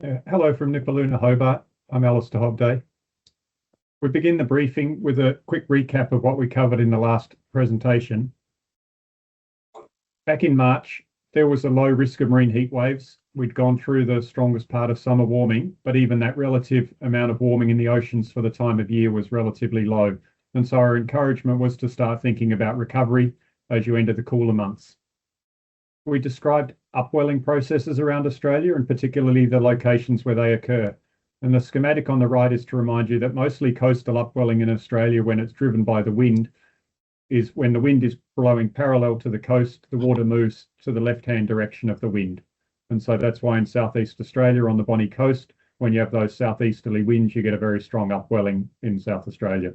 Hello from Nipaluna, Hobart. I'm Alistair Hobday. We begin the briefing with a quick recap of what we covered in the last presentation. Back in March, there was a low risk of marine heat waves. We'd gone through the strongest part of summer warming, but even that relative amount of warming in the oceans for the time of year was relatively low. And so our encouragement was to start thinking about recovery as you enter the cooler months. We described upwelling processes around Australia, and particularly the locations where they occur. And the schematic on the right is to remind you that mostly coastal upwelling in Australia, when it's driven by the wind, is when the wind is blowing parallel to the coast, the water moves to the left-hand direction of the wind. And so that's why in Southeast Australia on the Bonnie coast, when you have those southeasterly winds, you get a very strong upwelling in South Australia.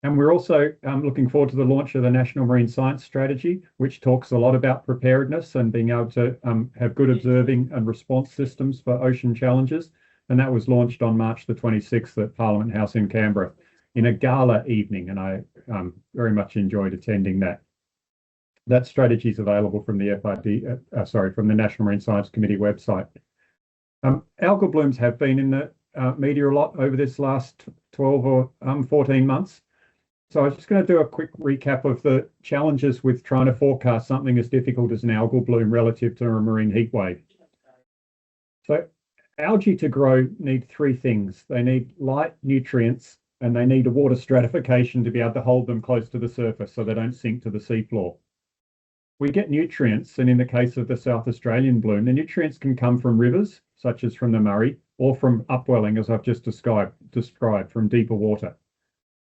And we're also looking forward to the launch of the National Marine Science Strategy, which talks a lot about preparedness and being able to have good observing and response systems for ocean challenges. And that was launched on March the 26th at Parliament House in Canberra in a gala evening. And I very much enjoyed attending that. That strategy is available from the from the National Marine Science Committee website. Algal blooms have been in the media a lot over this last 12 or 14 months. So I was just going to do a quick recap of the challenges with trying to forecast something as difficult as an algal bloom relative to a marine heat wave. So algae to grow need three things. They need light, nutrients, and they need a water stratification to be able to hold them close to the surface so they don't sink to the seafloor. We get nutrients, and in the case of the South Australian bloom, the nutrients can come from rivers, such as from the Murray, or from upwelling, as I've just described from deeper water.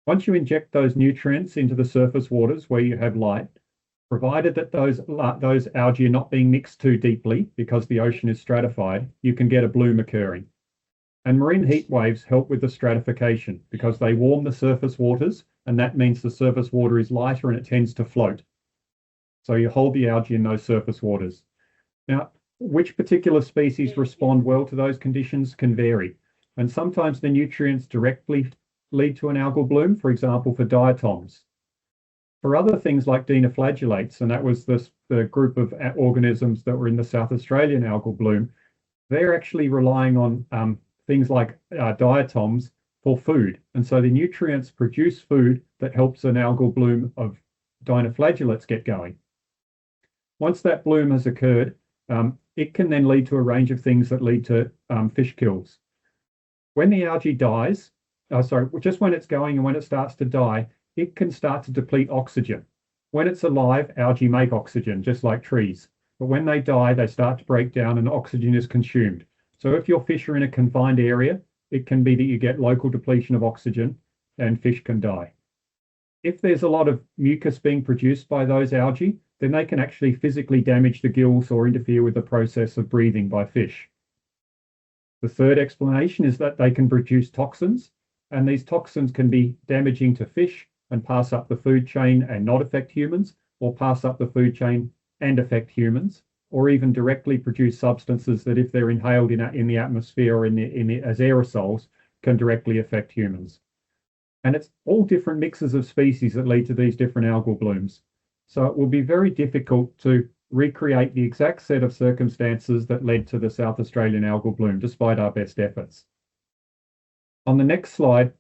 Once you inject those nutrients into the surface waters where you have light, provided that those algae are not being mixed too deeply because the ocean is stratified, you can get a bloom occurring. And marine heat waves help with the stratification because they warm the surface waters, and that means the surface water is lighter and it tends to float. So you hold the algae in those surface waters. Now, which particular species respond well to those conditions can vary. And sometimes the nutrients directly lead to an algal bloom, for example, for diatoms. For other things like dinoflagellates, and that was the group of organisms that were in the South Australian algal bloom, they're actually relying on things like diatoms for food. And so the nutrients produce food that helps an algal bloom of dinoflagellates get going. Once that bloom has occurred, it can then lead to a range of things that lead to fish kills. When the algae dies, just when it's going and when it starts to die, it can start to deplete oxygen. When it's alive, algae make oxygen, just like trees. But when they die, they start to break down and oxygen is consumed. So if your fish are in a confined area, it can be that you get local depletion of oxygen and fish can die. If there's a lot of mucus being produced by those algae, then they can actually physically damage the gills or interfere with the process of breathing by fish. The third explanation is that they can produce toxins, and these toxins can be damaging to fish and pass up the food chain and not affect humans, or pass up the food chain and affect humans, or even directly produce substances that if they're inhaled in the atmosphere or as aerosols can directly affect humans. And it's all different mixes of species that lead to these different algal blooms. So it will be very difficult to recreate the exact set of circumstances that led to the South Australian algal bloom, despite our best efforts. On the next slide,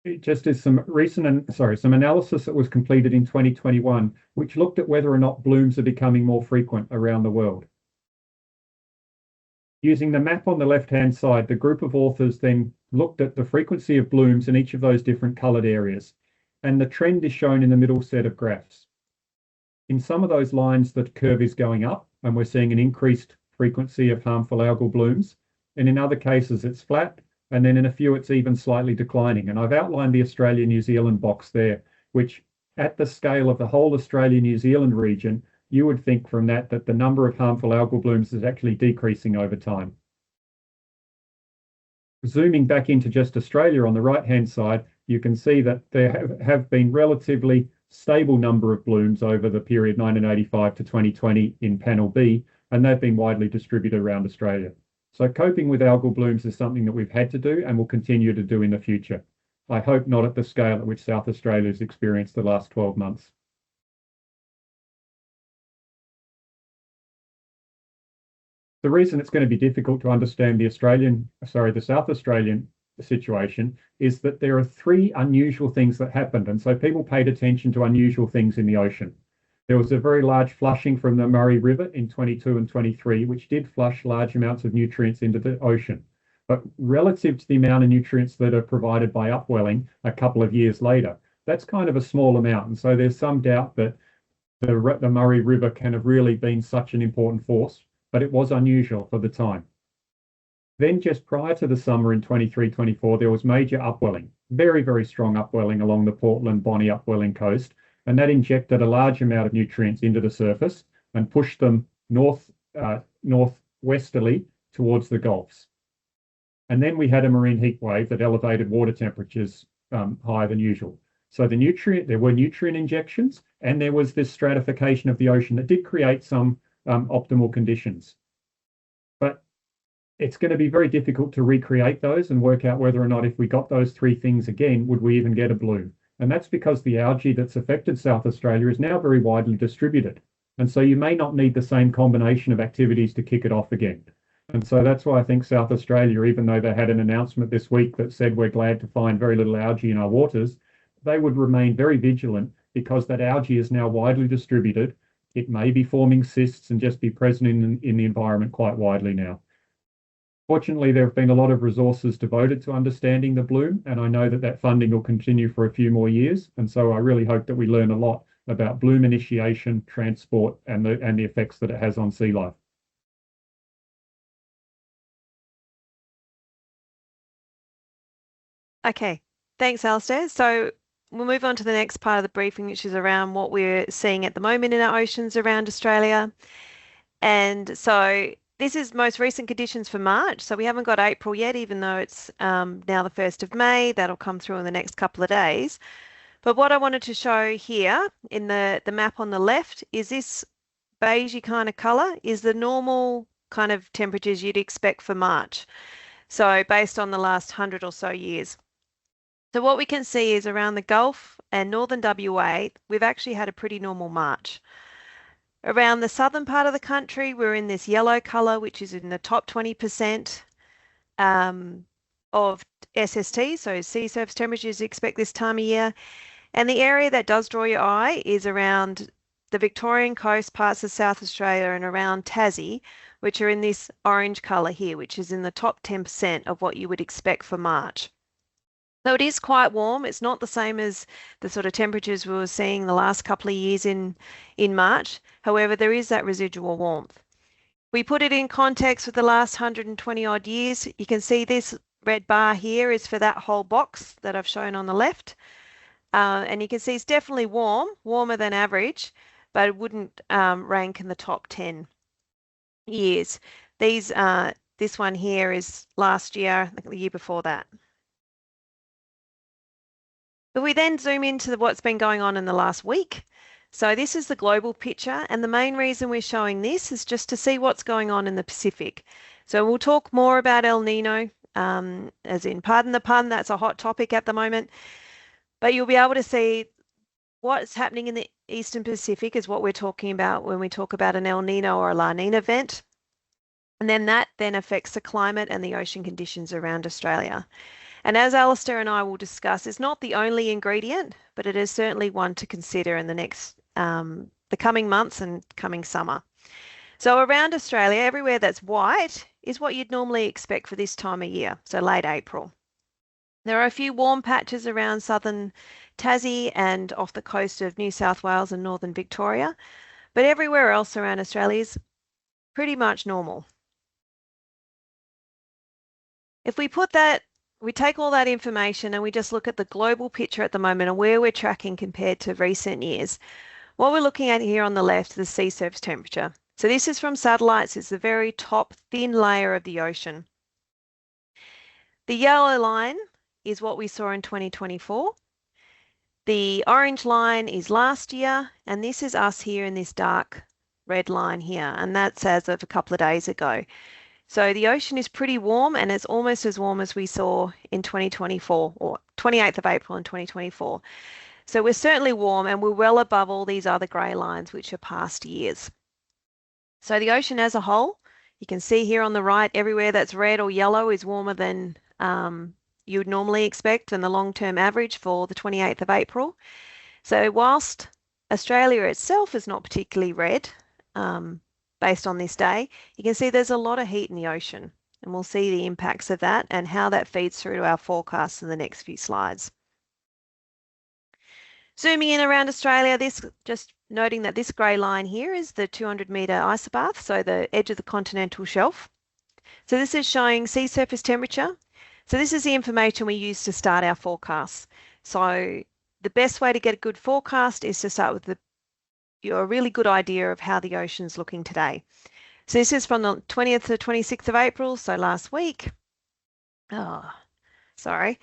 it just is some analysis that was completed in 2021, which looked at whether or not blooms are becoming more frequent around the world. Using the map on the left-hand side, the group of authors then looked at the frequency of blooms in each of those different coloured areas, and the trend is shown in the middle set of graphs. In some of those lines, the curve is going up, and we're seeing an increased frequency of harmful algal blooms, and in other cases it's flat, and then in a few it's even slightly declining. And I've outlined the Australia-New Zealand box there, which at the scale of the whole Australia-New Zealand region, you would think from that the number of harmful algal blooms is actually decreasing over time. Zooming back into just Australia on the right-hand side, you can see that there have been relatively stable number of blooms over the period 1985 to 2020 in panel B, and they've been widely distributed around Australia. So coping with algal blooms is something that we've had to do and will continue to do in the future. I hope not at the scale at which South Australia has experienced the last 12 months. The reason it's going to be difficult to understand the South Australian situation is that there are three unusual things that happened. And so people paid attention to unusual things in the ocean. There was a very large flushing from the Murray River in 22 and 23, which did flush large amounts of nutrients into the ocean. But relative to the amount of nutrients that are provided by upwelling a couple of years later, that's kind of a small amount. And so there's some doubt that the Murray River can have really been such an important force, but it was unusual for the time. Then just prior to the summer in 23-24, there was major upwelling, very, very strong upwelling along the Portland-Bonnie upwelling coast, and that injected a large amount of nutrients into the surface and pushed them northwesterly towards the Gulfs. And then we had a marine heat wave that elevated water temperatures higher than usual. So there were nutrient injections, and there was this stratification of the ocean that did create some optimal conditions. But it's going to be very difficult to recreate those and work out whether or not, if we got those three things again, would we even get a bloom? And that's because the algae that's affected South Australia is now very widely distributed. And so you may not need the same combination of activities to kick it off again. And so that's why I think South Australia, even though they had an announcement this week that said we're glad to find very little algae in our waters, they would remain very vigilant because that algae is now widely distributed. It may be forming cysts and just be present in the environment quite widely now. Fortunately, there have been a lot of resources devoted to understanding the bloom, and I know that that funding will continue for a few more years. And so I really hope that we learn a lot about bloom initiation, transport, and the effects that it has on sea life. Okay, thanks, Alistair. So we'll move on to the next part of the briefing, which is around what we're seeing at the moment in our oceans around Australia. And so this is most recent conditions for March. So we haven't got April yet, even though it's now the 1st of May. That'll come through in the next couple of days. But what I wanted to show here in the map on the left is this beigey kind of color is the normal kind of temperatures you'd expect for March. So based on the last 100 or so years. So what we can see is around the Gulf and northern WA, we've actually had a pretty normal March. Around the southern part of the country, we're in this yellow colour, which is in the top 20% of SST, so sea surface temperatures you expect this time of year. And the area that does draw your eye is around the Victorian coast, parts of South Australia, and around Tassie, which are in this orange colour here, which is in the top 10% of what you would expect for March. So it is quite warm. It's not the same as the sort of temperatures we were seeing the last couple of years in March. However, there is that residual warmth. We put it in context with the last 120 odd years. You can see this red bar here is for that whole box that I've shown on the left. And you can see it's definitely warm, warmer than average, but it wouldn't rank in the top 10 years. This one here is last year, the year before that. But we then zoom into what's been going on in the last week. So this is the global picture, and the main reason we're showing this is just to see what's going on in the Pacific. So we'll talk more about El Nino, as in, pardon the pun, that's a hot topic at the moment. But you'll be able to see what's happening in the Eastern Pacific is what we're talking about when we talk about an El Nino or a La Nina event. And then that then affects the climate and the ocean conditions around Australia. And as Alistair and I will discuss, it's not the only ingredient, but it is certainly one to consider in the coming months and coming summer. So around Australia, everywhere that's white is what you'd normally expect for this time of year, so late April. There are a few warm patches around southern Tassie and off the coast of New South Wales and northern Victoria, but everywhere else around Australia is pretty much normal. If we take all that information and we just look at the global picture at the moment and where we're tracking compared to recent years, what we're looking at here on the left is the sea surface temperature. So this is from satellites. It's the very top thin layer of the ocean. The yellow line is what we saw in 2024. The orange line is last year, and this is us here in this dark red line here, and that's as of a couple of days ago. So the ocean is pretty warm, and it's almost as warm as we saw in 2024 or 28th of April in 2024. So we're certainly warm, and we're well above all these other grey lines, which are past years. So the ocean as a whole You can see here on the right, everywhere that's red or yellow is warmer than you would normally expect than the long-term average for the 28th of April. So whilst Australia itself is not particularly red, based on this day, you can see there's a lot of heat in the ocean, and we'll see the impacts of that and how that feeds through to our forecasts in the next few slides. Zooming in around Australia, just noting that this grey line here is the 200-metre isobath, so the edge of the continental shelf. So this is showing sea surface temperature. So this is the information we use to start our forecasts. So the best way to get a good forecast is to start with a really good idea of how the ocean's looking today. So this is from the 20th to 26th of April, so last week. Oh, sorry.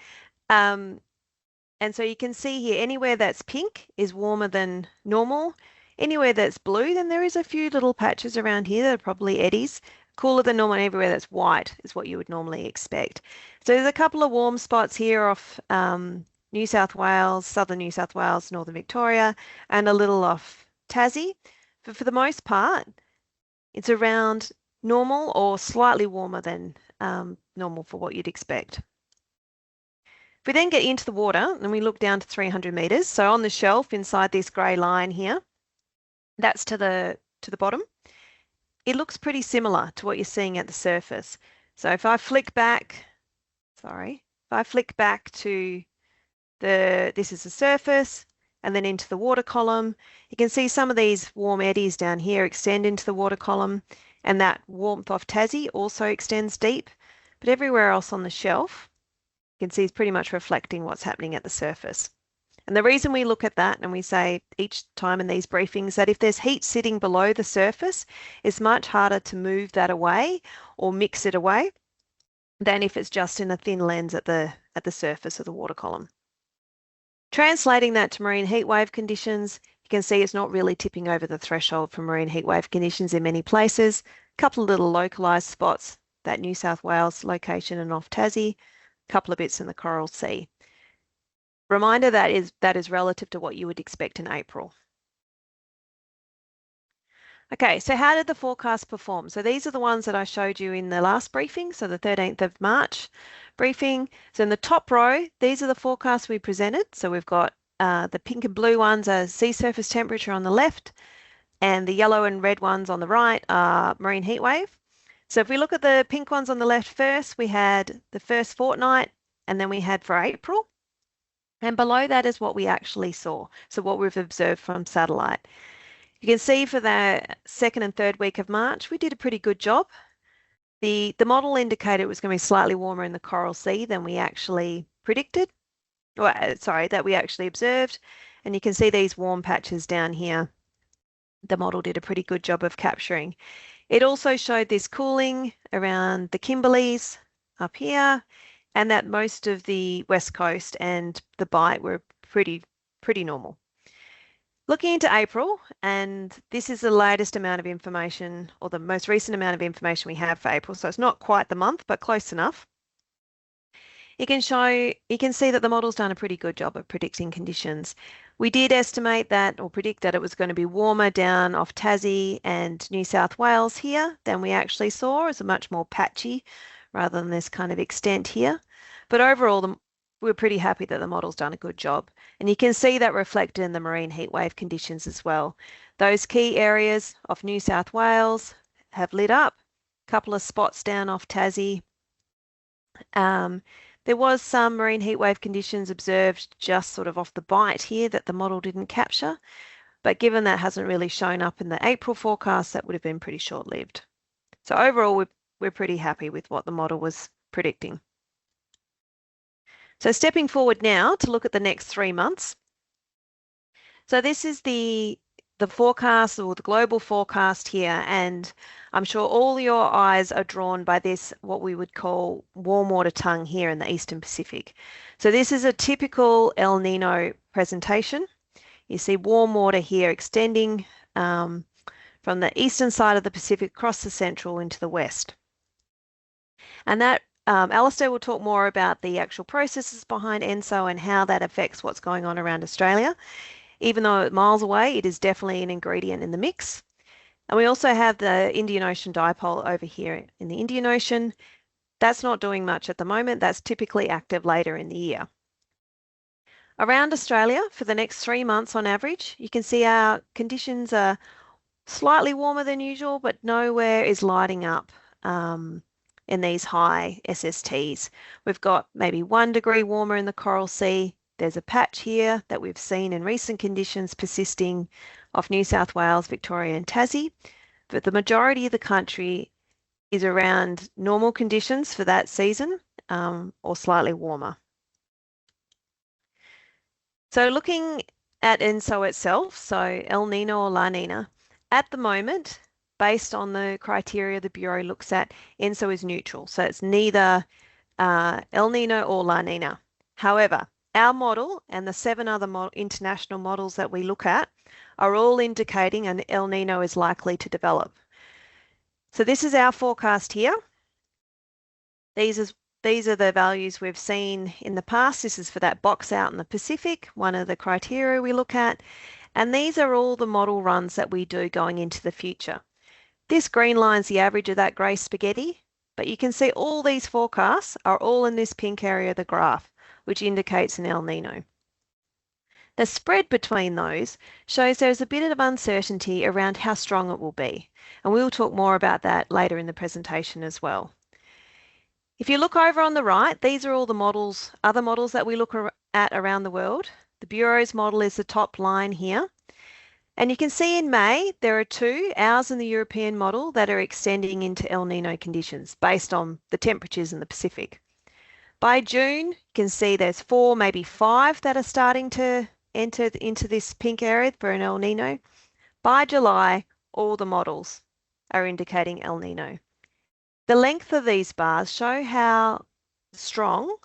And so you can see here, anywhere that's pink is warmer than normal. Anywhere that's blue, then there is a few little patches around here that are probably eddies. Cooler than normal, and everywhere that's white is what you would normally expect. So there's a couple of warm spots here off New South Wales, southern New South Wales, northern Victoria, and a little off Tassie. But for the most part, it's around normal or slightly warmer than normal for what you'd expect. If we then get into the water and we look down to 300 metres, so on the shelf inside this grey line here, that's to the bottom, it looks pretty similar to what you're seeing at the surface. So if I flick back, to this is the surface and then into the water column, you can see some of these warm eddies down here extend into the water column, and that warmth off Tassie also extends deep, but everywhere else on the shelf, you can see it's pretty much reflecting what's happening at the surface. And the reason we look at that, and we say each time in these briefings, that if there's heat sitting below the surface, it's much harder to move that away or mix it away than if it's just in a thin lens at the surface of the water column. Translating that to marine heatwave conditions, you can see it's not really tipping over the threshold for marine heatwave conditions in many places. A couple of little localised spots, that New South Wales location and off Tassie, a couple of bits in the Coral Sea. Reminder that is relative to what you would expect in April. Okay, so how did the forecast perform? So these are the ones that I showed you in the last briefing, so the 13th of March briefing. So in the top row, these are the forecasts we presented. So we've got the pink and blue ones are sea surface temperature on the left, and the yellow and red ones on the right are marine heat wave. So if we look at the pink ones on the left first, we had the first fortnight, and then we had for April. And below that is what we actually saw, so what we've observed from satellite. You can see for the second and third week of March, we did a pretty good job. The model indicated it was going to be slightly warmer in the Coral Sea than we actually predicted, or sorry, that we actually observed. And you can see these warm patches down here. The model did a pretty good job of capturing. It also showed this cooling around the Kimberleys up here, and that most of the West Coast and the Bight were pretty normal. Looking into April, and this is the latest amount of information, or the most recent amount of information we have for April, so it's not quite the month, but close enough. You can see that the model's done a pretty good job of predicting conditions. We did estimate that, or predict that it was going to be warmer down off Tassie and New South Wales here than we actually saw. It's a much more patchy rather than this kind of extent here. But overall, we're pretty happy that the model's done a good job. And you can see that reflected in the marine heatwave conditions as well. Those key areas of New South Wales have lit up, a couple of spots down off Tassie. There was some marine heatwave conditions observed just sort of off the Bight here that the model didn't capture. But given that hasn't really shown up in the April forecast, that would have been pretty short-lived. So overall, we're pretty happy with what the model was predicting. So stepping forward now to look at the next 3 months. So this is the forecast, or the global forecast here, and I'm sure all your eyes are drawn by this, what we would call warm water tongue here in the Eastern Pacific. So this is a typical El Nino presentation. You see warm water here extending from the eastern side of the Pacific across the central into the west. And that Alistair will talk more about the actual processes behind ENSO and how that affects what's going on around Australia. Even though miles away, it is definitely an ingredient in the mix. And we also have the Indian Ocean dipole over here in the Indian Ocean. That's not doing much at the moment. That's typically active later in the year. Around Australia, for the next 3 months on average, you can see our conditions are slightly warmer than usual, but nowhere is lighting up in these high SSTs. We've got maybe 1 degree warmer in the Coral Sea. There's a patch here that we've seen in recent conditions persisting off New South Wales, Victoria and Tassie, but the majority of the country is around normal conditions for that season or slightly warmer. So looking at ENSO itself, so El Nino or La Nina, at the moment, based on the criteria the Bureau looks at, ENSO is neutral. So it's neither El Nino or La Nina. However, our model and the 7 other international models that we look at are all indicating an El Nino is likely to develop. So this is our forecast here. These are the values we've seen in the past. This is for that box out in the Pacific, one of the criteria we look at. And these are all the model runs that we do going into the future. This green line's the average of that grey spaghetti, but you can see all these forecasts are all in this pink area of the graph, which indicates an El Nino. The spread between those shows there's a bit of uncertainty around how strong it will be. And we'll talk more about that later in the presentation as well. If you look over on the right, these are all the models, other models that we look at around the world. The Bureau's model is the top line here. And you can see in May, there are 2, ours and the European model, that are extending into El Nino conditions based on the temperatures in the Pacific. By June, you can see there's 4, maybe 5 that are starting to enter into this pink area for an El Nino. By July, all the models are indicating El Nino. The length of these bars show how strong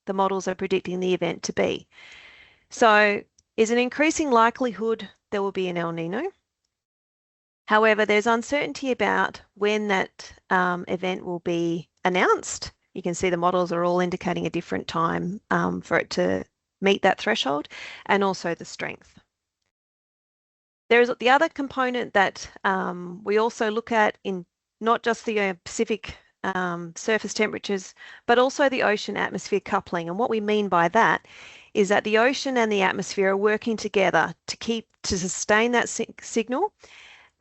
the models are predicting the event to be. So is an increasing likelihood there will be an El Nino. However, there's uncertainty about when that event will be announced. You can see the models are all indicating a different time for it to meet that threshold, and also the strength. There's the other component that we also look at in not just the Pacific surface temperatures, but also the ocean atmosphere coupling. And what we mean by that is that the ocean and the atmosphere are working together to sustain that signal.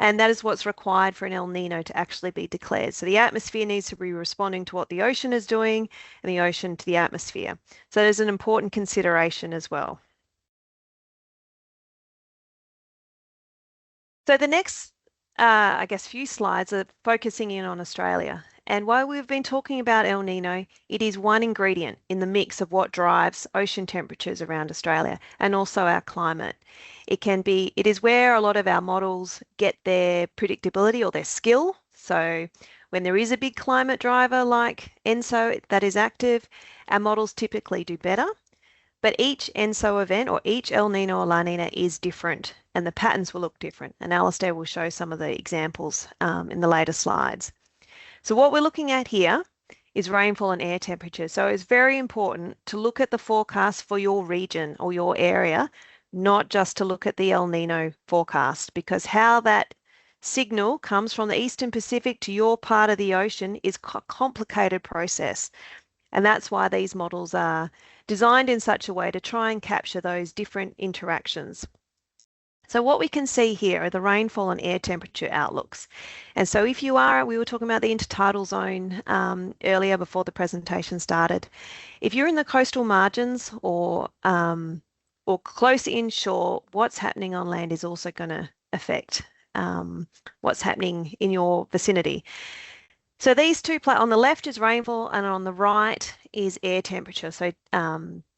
And that is what's required for an El Nino to actually be declared. So the atmosphere needs to be responding to what the ocean is doing and the ocean to the atmosphere. So there's an important consideration as well. So the next, I guess, few slides are focusing in on Australia. And while we've been talking about El Nino, it is one ingredient in the mix of what drives ocean temperatures around Australia and also our climate. It is where a lot of our models get their predictability or their skill. So when there is a big climate driver like ENSO that is active, our models typically do better. But each ENSO event or each El Nino or La Nina is different and the patterns will look different. And Alistair will show some of the examples in the later slides. So what we're looking at here is rainfall and air temperature. So it's very important to look at the forecast for your region or your area, not just to look at the El Nino forecast, because how that signal comes from the Eastern Pacific to your part of the ocean is a complicated process. And that's why these models are designed in such a way to try and capture those different interactions. So what we can see here are the rainfall and air temperature outlooks. And so if you are, we were talking about the intertidal zone earlier before the presentation started. If you're in the coastal margins or close inshore, what's happening on land is also going to affect what's happening in your vicinity. So these two, on the left is rainfall and on the right is air temperature, so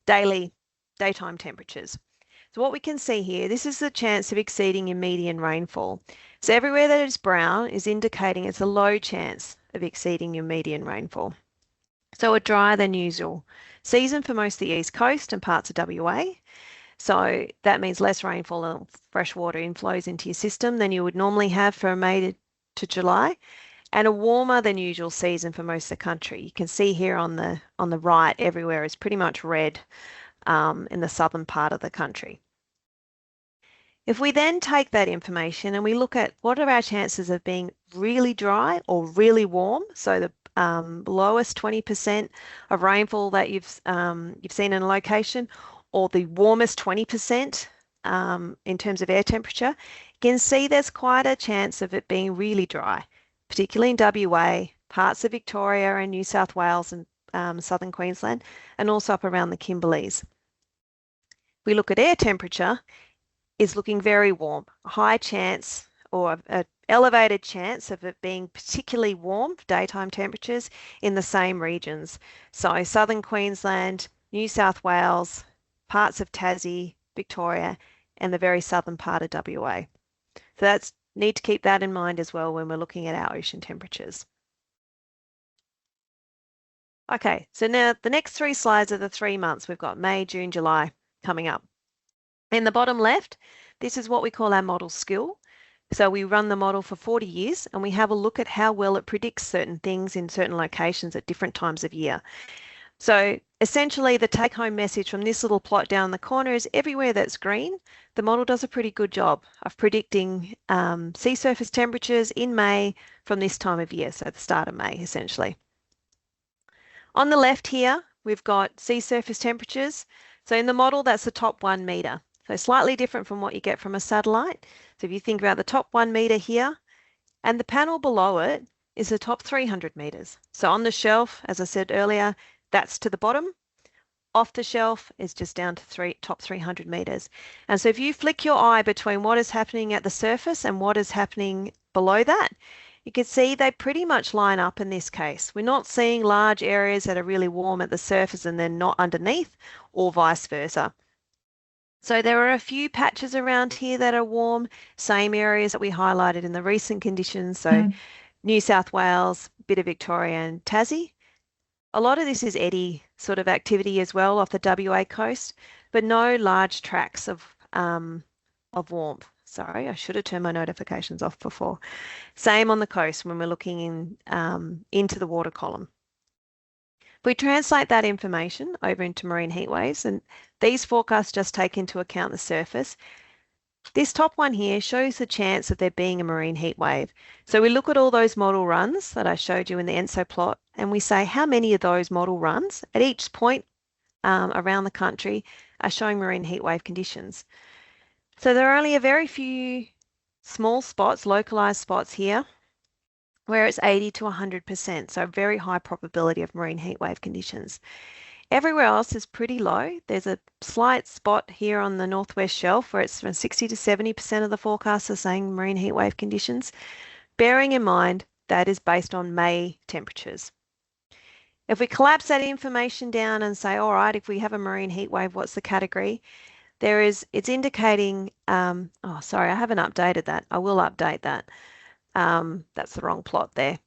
daytime temperatures. So what we can see here, this is the chance of exceeding your median rainfall. So everywhere that is brown is indicating it's a low chance of exceeding your median rainfall. So a drier than usual season for most of the East Coast and parts of WA. So that means less rainfall and freshwater inflows into your system than you would normally have from May to July, and a warmer than usual season for most of the country. You can see here on the right, everywhere is pretty much red in the southern part of the country. If we then take that information and we look at what are our chances of being really dry or really warm, so the lowest 20% of rainfall that you've seen in a location, or the warmest 20% in terms of air temperature, you can see there's quite a chance of it being really dry, particularly in WA, parts of Victoria and New South Wales and southern Queensland, and also up around the Kimberleys. We look at air temperature, is looking very warm, a high chance or an elevated chance of it being particularly warm, daytime temperatures in the same regions. So southern Queensland, New South Wales, parts of Tassie, Victoria, and the very southern part of WA. So need to keep that in mind as well when we're looking at our ocean temperatures. Okay, so now the next 3 slides are the 3 months. We've got May, June, July coming up. In the bottom left, this is what we call our model skill. So we run the model for 40 years and we have a look at how well it predicts certain things in certain locations at different times of year. So essentially the take-home message from this little plot down the corner is everywhere that's green, the model does a pretty good job of predicting sea surface temperatures in May from this time of year, so the start of May essentially. On the left here, we've got sea surface temperatures. So in the model, that's the top 1 metre. So slightly different from what you get from a satellite. So if you think about the top 1 metre here, and the panel below it is the top 300 metres. So on the shelf, as I said earlier, that's to the bottom. Off the shelf is just down to top 300 metres. And so if you flick your eye between what is happening at the surface and what is happening below that, you can see they pretty much line up in this case. We're not seeing large areas that are really warm at the surface and then not underneath, or vice versa. So there are a few patches around here that are warm, same areas that we highlighted in the recent conditions. So New South Wales, bit of Victoria and Tassie. A lot of this is eddy sort of activity as well off the WA coast, but no large tracts of warmth. Sorry, I should have turned my notifications off before. Same on the coast when we're looking into the water column. If we translate that information over into marine heat waves, and these forecasts just take into account the surface, this top one here shows the chance of there being a marine heat wave. So we look at all those model runs that I showed you in the ENSO plot, and we say how many of those model runs at each point around the country are showing marine heat wave conditions. So there are only a very few small spots, localized spots here, where it's 80 to 100%, so a very high probability of marine heat wave conditions. Everywhere else is pretty low. There's a slight spot here on the northwest shelf where it's from 60 to 70% of the forecasts are saying marine heat wave conditions, bearing in mind that is based on May temperatures. If we collapse that information down and say, all right, if we have a marine heat wave, what's the category? It's indicating, oh, sorry, I haven't updated that. I will update that. That's the wrong plot there.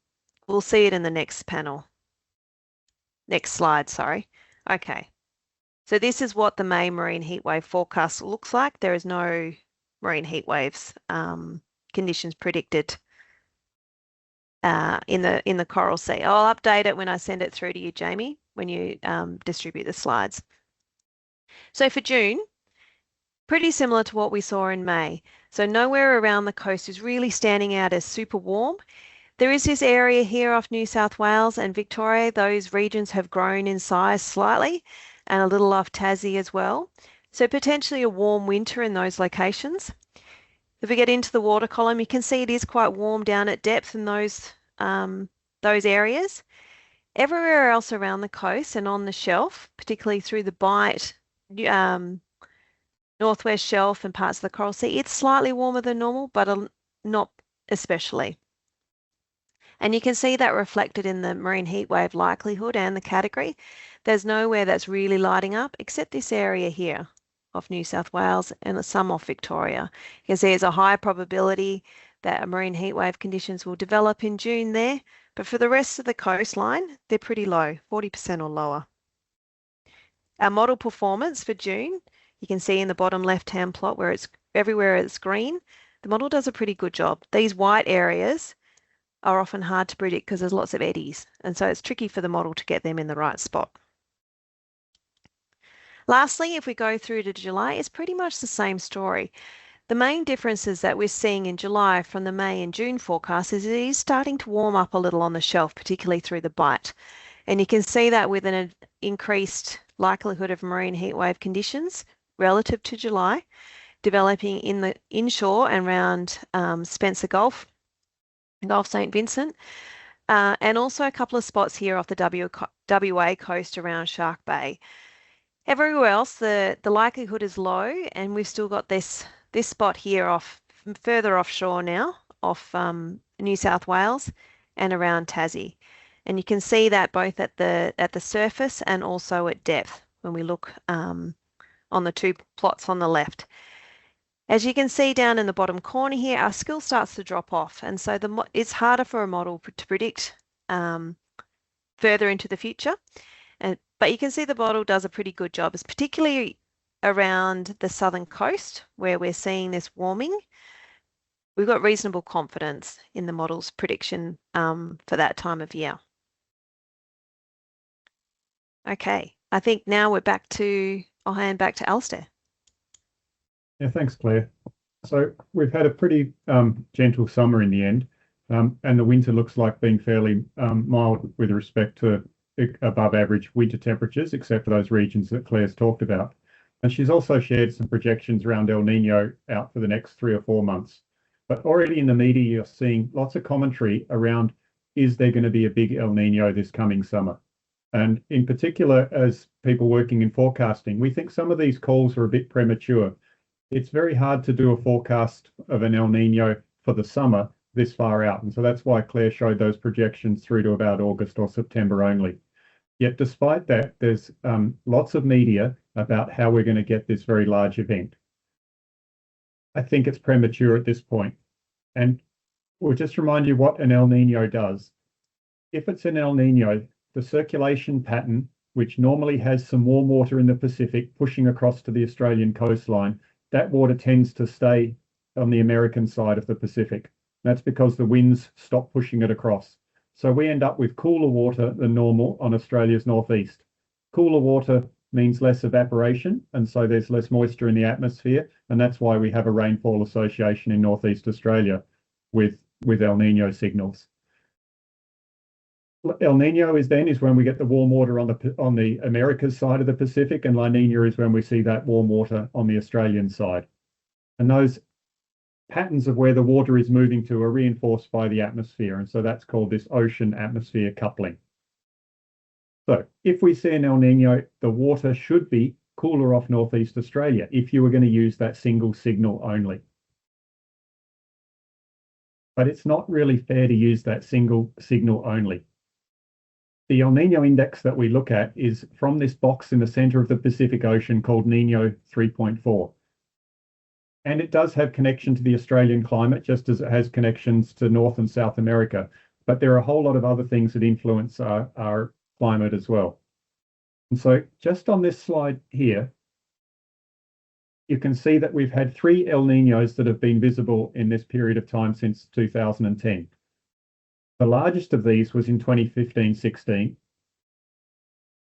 We'll see it in the next panel. Next slide, sorry. Okay. So this is what the May marine heat wave forecast looks like. There is no marine heat waves conditions predicted in the Coral Sea. I'll update it when I send it through to you, Jamie, when you distribute the slides. So for June, pretty similar to what we saw in May. So nowhere around the coast is really standing out as super warm. There is this area here off New South Wales and Victoria. Those regions have grown in size slightly, and a little off Tassie as well. So potentially a warm winter in those locations. If we get into the water column, you can see it is quite warm down at depth in those areas. Everywhere else around the coast and on the shelf, particularly through the Bight, Northwest Shelf and parts of the Coral Sea, it's slightly warmer than normal, but not especially. And you can see that reflected in the marine heat wave likelihood and the category. There's nowhere that's really lighting up except this area here off New South Wales and some off Victoria. You can see there's a high probability that marine heat wave conditions will develop in June there, but for the rest of the coastline, they're pretty low, 40% or lower. Our model performance for June, you can see in the bottom left-hand plot where it's everywhere it's green, the model does a pretty good job. These white areas are often hard to predict because there's lots of eddies, and so it's tricky for the model to get them in the right spot. Lastly, if we go through to July, it's pretty much the same story. The main differences that we're seeing in July from the May and June forecast is it is starting to warm up a little on the shelf, particularly through the bight. And you can see that with an increased likelihood of marine heatwave conditions relative to July, developing in the inshore and around Spencer Gulf, Gulf St. Vincent, and also a couple of spots here off the WA coast around Shark Bay. Everywhere else, the likelihood is low, and we've still got this spot here off further offshore now, off New South Wales and around Tassie. And you can see that both at the surface and also at depth when we look on the two plots on the left. As you can see down in the bottom corner here, our skill starts to drop off, and so it's harder for a model to predict further into the future. But you can see the model does a pretty good job, it's particularly around the southern coast where we're seeing this warming. We've got reasonable confidence in the model's prediction for that time of year. Okay, I think now I'll hand back to Alistair. Yeah, thanks, Claire. So we've had a pretty gentle summer in the end, and the winter looks like being fairly mild with respect to above average winter temperatures, except for those regions that Claire's talked about. And she's also shared some projections around El Nino out for the next 3 or 4 months. But already in the media, you're seeing lots of commentary around, is there going to be a big El Nino this coming summer? And in particular, as people working in forecasting, we think some of these calls are a bit premature. It's very hard to do a forecast of an El Nino for the summer this far out. And so that's why Claire showed those projections through to about August or September only. Yet despite that, there's lots of media about how we're going to get this very large event. I think it's premature at this point. And we'll just remind you what an El Nino does. If it's an El Nino, the circulation pattern, which normally has some warm water in the Pacific pushing across to the Australian coastline, that water tends to stay on the American side of the Pacific. That's because the winds stop pushing it across. So we end up with cooler water than normal on Australia's northeast. Cooler water means less evaporation, and so there's less moisture in the atmosphere, and that's why we have a rainfall association in northeast Australia with El Nino signals. El Nino is when we get the warm water on the Americas side of the Pacific, and La Nina is when we see that warm water on the Australian side. And those patterns of where the water is moving to are reinforced by the atmosphere, and so that's called this ocean-atmosphere coupling. So if we see an El Nino, the water should be cooler off northeast Australia if you were going to use that single signal only. But it's not really fair to use that single signal only. The El Nino index that we look at is from this box in the center of the Pacific Ocean called Nino 3.4. And it does have connection to the Australian climate, just as it has connections to North and South America. But there are a whole lot of other things that influence our climate as well. And so just on this slide here, you can see that we've had 3 El Ninos that have been visible in this period of time since 2010. The largest of these was in 2015-16.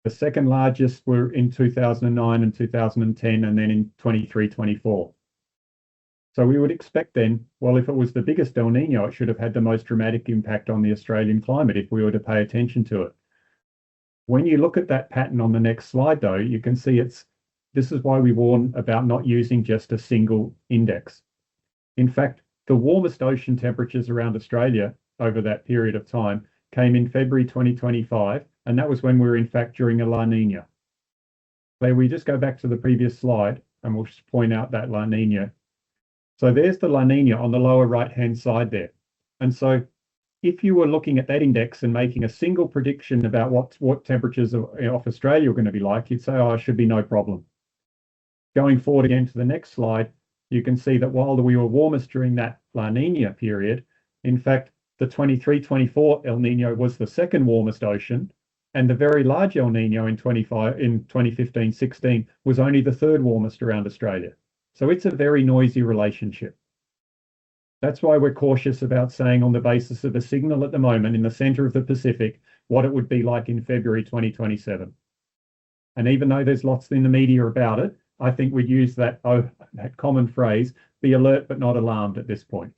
The second largest were in 2009 and 2010, and then in 23-24. So we would expect then, well, if it was the biggest El Nino, it should have had the most dramatic impact on the Australian climate if we were to pay attention to it. When you look at that pattern on the next slide, though, you can see this is why we warn about not using just a single index. In fact, the warmest ocean temperatures around Australia over that period of time came in February 2025, and that was when we were in fact during a La Nina. So we just go back to the previous slide and we'll just point out that La Nina. So there's the La Nina on the lower right-hand side there. And so if you were looking at that index and making a single prediction about what temperatures off Australia are going to be like, you'd say, oh, it should be no problem. Going forward again to the next slide, you can see that while we were warmest during that La Nina period, in fact, the 23-24 El Nino was the second warmest ocean, and the very large El Nino in 2015-16 was only the third warmest around Australia. So it's a very noisy relationship. That's why we're cautious about saying on the basis of a signal at the moment in the center of the Pacific, what it would be like in February 2027. And even though there's lots in the media about it, I think we'd use that common phrase, be alert but not alarmed at this point.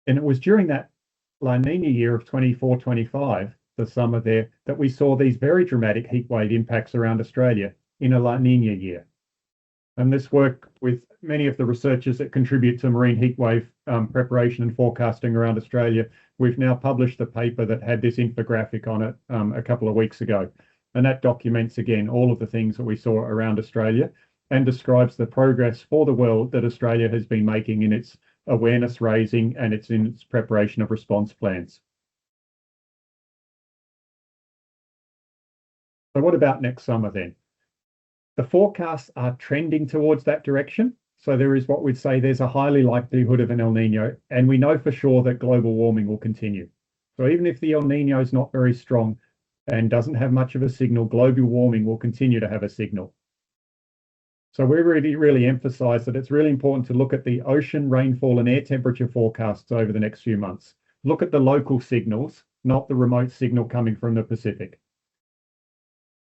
And it was during that La Nina year of 24-25, the summer there, that we saw these very dramatic heat wave impacts around Australia in a La Nina year. And this work with many of the researchers that contribute to marine heat wave preparation and forecasting around Australia, we've now published the paper that had this infographic on it a couple of weeks ago. And that documents, again, all of the things that we saw around Australia and describes the progress for the world that Australia has been making in its awareness raising and in its preparation of response plans. So what about next summer then? The forecasts are trending towards that direction. So there is what we'd say there's a highly likelihood of an El Nino, and we know for sure that global warming will continue. So even if the El Nino is not very strong and doesn't have much of a signal, global warming will continue to have a signal. So we really emphasize that it's really important to look at the ocean rainfall and air temperature forecasts over the next few months. Look at the local signals, not the remote signal coming from the Pacific.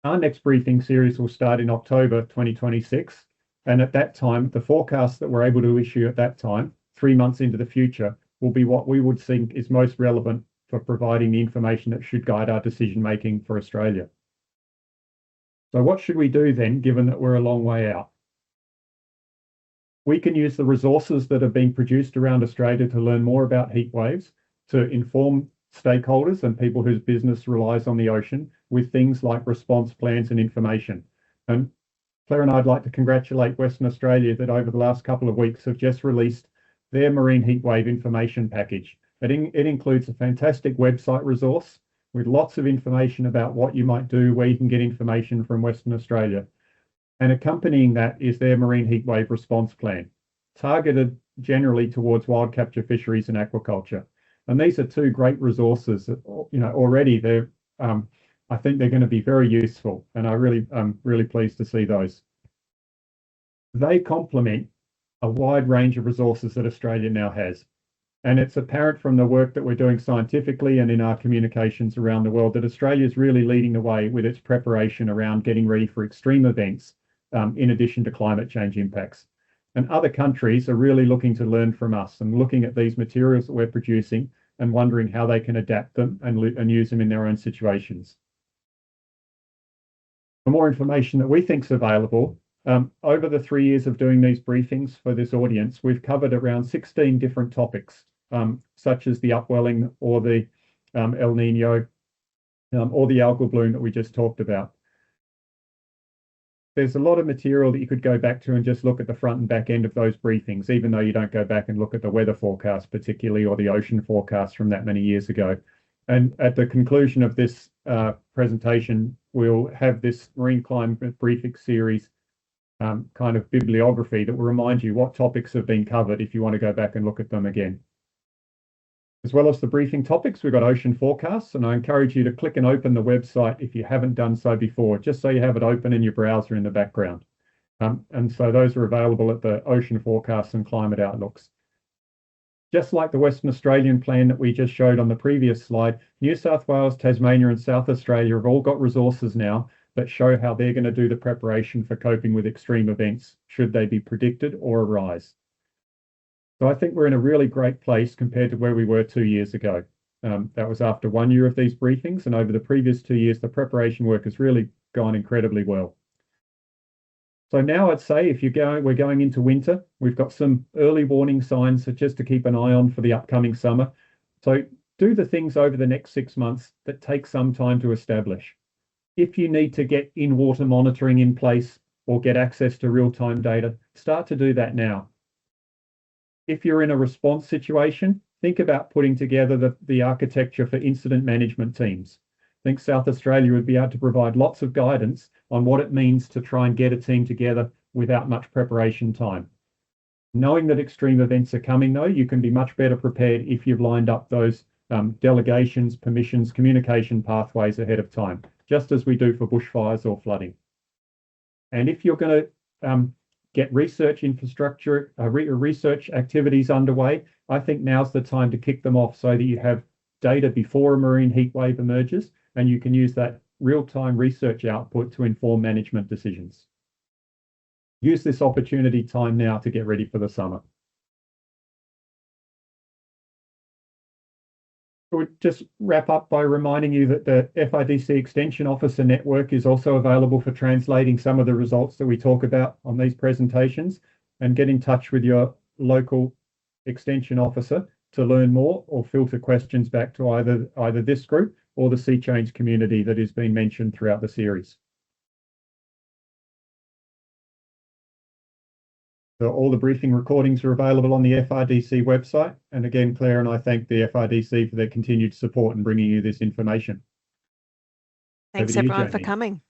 Our next briefing series will start in October 2026. And at that time, the forecasts that we're able to issue at that time, 3 months into the future, will be what we would think is most relevant for providing the information that should guide our decision making for Australia. So what should we do then, given that we're a long way out? We can use the resources that have been produced around Australia to learn more about heat waves, to inform stakeholders and people whose business relies on the ocean with things like response plans and information. And Claire and I'd like to congratulate Western Australia that over the last couple of weeks have just released their marine heat wave information package. It includes a fantastic website resource with lots of information about what you might do, where you can get information from Western Australia. And accompanying that is their marine heat wave response plan, targeted generally towards wild capture fisheries and aquaculture. And these are two great resources that, already they're, I think they're going to be very useful. And I'm really pleased to see those. They complement a wide range of resources that Australia now has. And it's apparent from the work that we're doing scientifically and in our communications around the world that Australia is really leading the way with its preparation around getting ready for extreme events, in addition to climate change impacts. And other countries are really looking to learn from us and looking at these materials that we're producing and wondering how they can adapt them and use them in their own situations. For more information that we think is available, over the 3 years of doing these briefings for this audience, we've covered around 16 different topics, such as the upwelling or the El Nino or the algal bloom that we just talked about. There's a lot of material that you could go back to and just look at the front and back end of those briefings, even though you don't go back and look at the weather forecast particularly or the ocean forecast from that many years ago. And at the conclusion of this presentation, we'll have this marine climate briefing series kind of bibliography that will remind you what topics have been covered if you want to go back and look at them again. As well as the briefing topics, we've got ocean forecasts, and I encourage you to click and open the website if you haven't done so before, just so you have it open in your browser in the background. And so those are available at the ocean forecasts and climate outlooks. Just like the Western Australian plan that we just showed on the previous slide, New South Wales, Tasmania and South Australia have all got resources now that show how they're going to do the preparation for coping with extreme events, should they be predicted or arise. So I think we're in a really great place compared to where we were 2 years ago. That was after 1 year of these briefings, and over the previous 2 years, the preparation work has really gone incredibly well. So now I'd say we're going into winter, we've got some early warning signs just to keep an eye on for the upcoming summer. So do the things over the next 6 months that take some time to establish. If you need to get in-water monitoring in place or get access to real-time data, start to do that now. If you're in a response situation, think about putting together the architecture for incident management teams. I think South Australia would be able to provide lots of guidance on what it means to try and get a team together without much preparation time. Knowing that extreme events are coming, though, you can be much better prepared if you've lined up those delegations, permissions, communication pathways ahead of time, just as we do for bushfires or flooding. And if you're going to get research infrastructure, research activities underway, I think now's the time to kick them off so that you have data before a marine heat wave emerges, and you can use that real-time research output to inform management decisions. use this opportunity time now to get ready for the summer. I would just wrap up by reminding you that the FIDC Extension Officer Network is also available for translating some of the results that we talk about on these presentations, and get in touch with your local Extension Officer to learn more or filter questions back to either this group or the Sea Change community that has been mentioned throughout the series. So all the briefing recordings are available on the FIDC website. And again, Claire and I thank the FIDC for their continued support in bringing you this information. Thanks everyone for coming.